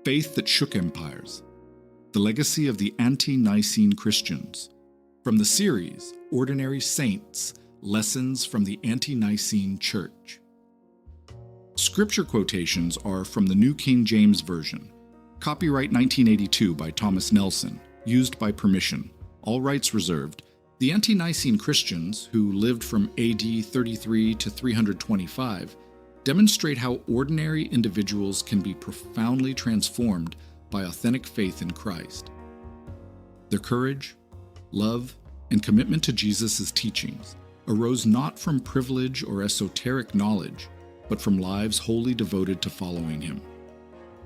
Faith that shook empires. The legacy of the Ante-Nicene Christians. From the series, Ordinary Saints, Lessons from the Ante-Nicene Church. Scripture quotations are from the New King James Version. Copyright 1982 by Thomas Nelson, used by permission. All rights reserved. The Ante-Nicene Christians, who lived from AD 33 to 325, demonstrate how ordinary individuals can be profoundly transformed by authentic faith in Christ. Their courage, love, and commitment to Jesus' teachings arose not from privilege or esoteric knowledge, but from lives wholly devoted to following him.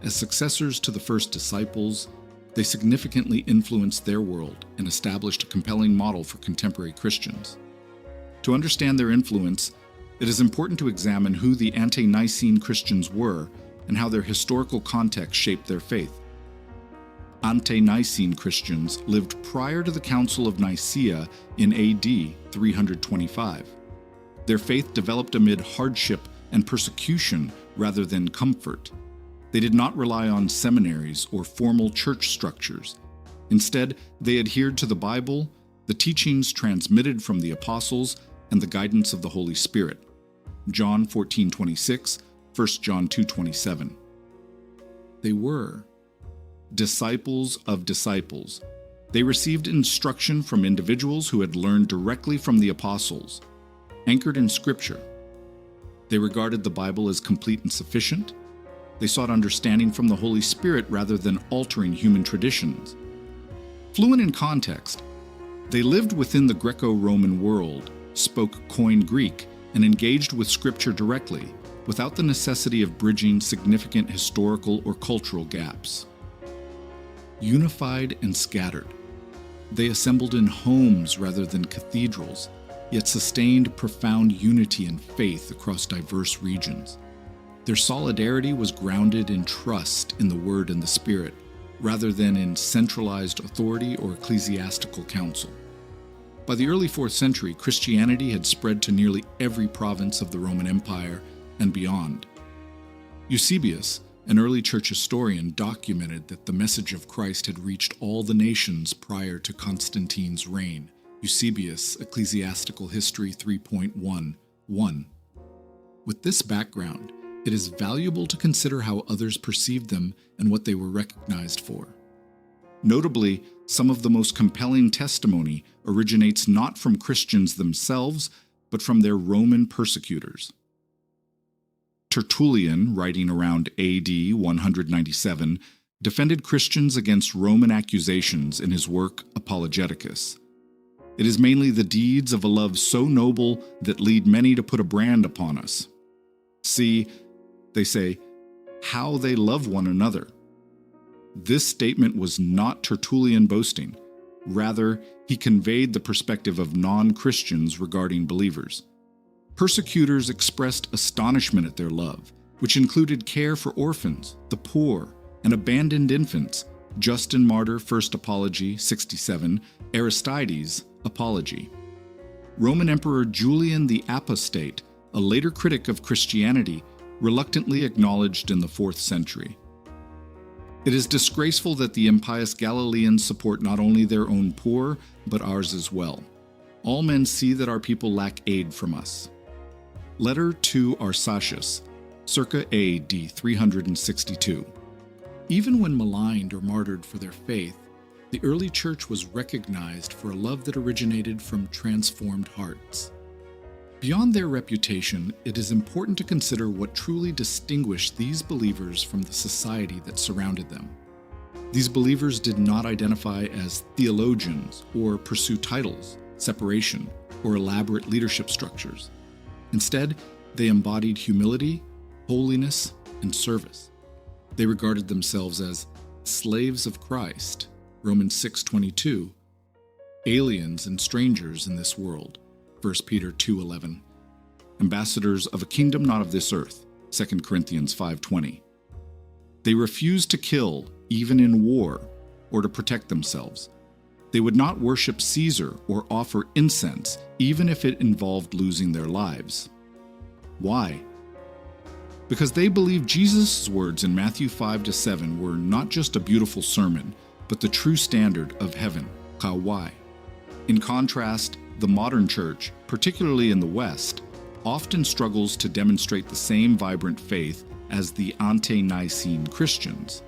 As successors to the first disciples, they significantly influenced their world and established a compelling model for contemporary Christians. To understand their influence, it is important to examine who the Ante-Nicene Christians were and how their historical context shaped their faith. Ante-Nicene Christians lived prior to the Council of Nicaea in AD 325. Their faith developed amid hardship and persecution rather than comfort. They did not rely on seminaries or formal church structures. Instead, they adhered to the Bible, the teachings transmitted from the apostles, and the guidance of the Holy Spirit. John 14:26, 1 John 2:27. They were disciples of disciples. They received instruction from individuals who had learned directly from the apostles, anchored in Scripture. They regarded the Bible as complete and sufficient. They sought understanding from the Holy Spirit rather than altering human traditions. Fluent in context, they lived within the Greco-Roman world, spoke Koine Greek, and engaged with Scripture directly, without the necessity of bridging significant historical or cultural gaps. Unified and scattered, they assembled in homes rather than cathedrals, yet sustained profound unity and faith across diverse regions. Their solidarity was grounded in trust in the Word and the Spirit, rather than in centralized authority or ecclesiastical council. By the early 4th century, Christianity had spread to nearly every province of the Roman Empire and beyond. Eusebius, an early church historian, documented that the message of Christ had reached all the nations prior to Constantine's reign. Eusebius, Ecclesiastical History 3.1:1. With this background, it is valuable to consider how others perceived them and what they were recognized for. Notably, some of the most compelling testimony originates not from Christians themselves, but from their Roman persecutors. Tertullian, writing around AD 197, defended Christians against Roman accusations in his work Apologeticus. It is mainly the deeds of a love so noble that lead many to put a brand upon us. See, they say, how they love one another. This statement was not Tertullian boasting. Rather, he conveyed the perspective of non-Christians regarding believers. Persecutors expressed astonishment at their love, which included care for orphans, the poor, and abandoned infants. Justin Martyr, First Apology, 67, Aristides, Apology. Roman Emperor Julian the Apostate, a later critic of Christianity, reluctantly acknowledged in the 4th century. It is disgraceful that the impious Galileans support not only their own poor, but ours as well. All men see that our people lack aid from us. Letter to Arsacius, circa AD 362. Even when maligned or martyred for their faith, the early church was recognized for a love that originated from transformed hearts. Beyond their reputation, it is important to consider what truly distinguished these believers from the society that surrounded them. These believers did not identify as theologians or pursue titles, separation, or elaborate leadership structures. Instead, they embodied humility, holiness, and service. They regarded themselves as slaves of Christ, Romans 6:22, aliens and strangers in this world, 1 Peter 2:11, ambassadors of a kingdom not of this earth, 2 Corinthians 5:20. They refused to kill, even in war, or to protect themselves. They would not worship Caesar or offer incense, even if it involved losing their lives. Why? because they believed Jesus' words in Matthew 5-7 were not just a beautiful sermon, but the true standard of heaven, kawai. In contrast, the modern church, particularly in the West, often struggles to demonstrate the same vibrant faith as the Ante-Nicene Christians.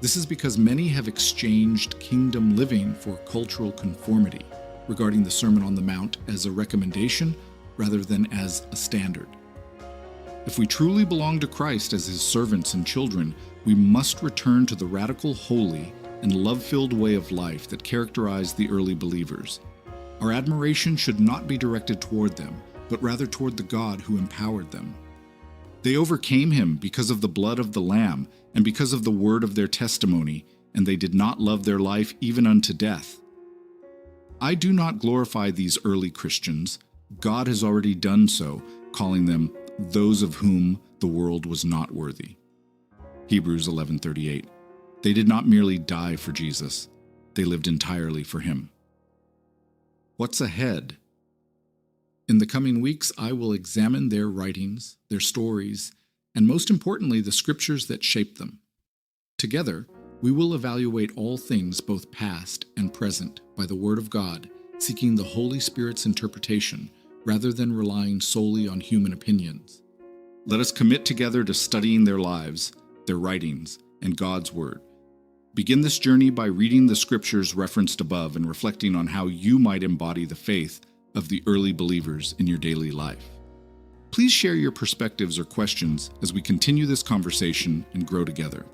This is because many have exchanged kingdom living for cultural conformity, regarding the Sermon on the Mount as a recommendation rather than as a standard. If we truly belong to Christ as his servants and children, we must return to the radical, holy, and love-filled way of life that characterized the early believers. Our admiration should not be directed toward them, but rather toward the God who empowered them. They overcame him because of the blood of the Lamb and because of the word of their testimony, and they did not love their life even unto death. I do not glorify these early Christians. God has already done so, calling them those of whom the world was not worthy. Hebrews 11:38. They did not merely die for Jesus, they lived entirely for him. What's ahead? In the coming weeks, I will examine their writings, their stories, and most importantly, the scriptures that shaped them. Together, we will evaluate all things both past and present by the Word of God, seeking the Holy Spirit's interpretation rather than relying solely on human opinions. Let us commit together to studying their lives, their writings, and God's Word. Begin this journey by reading the scriptures referenced above and reflecting on how you might embody the faith of the early believers in your daily life. Please share your perspectives or questions as we continue this conversation and grow together.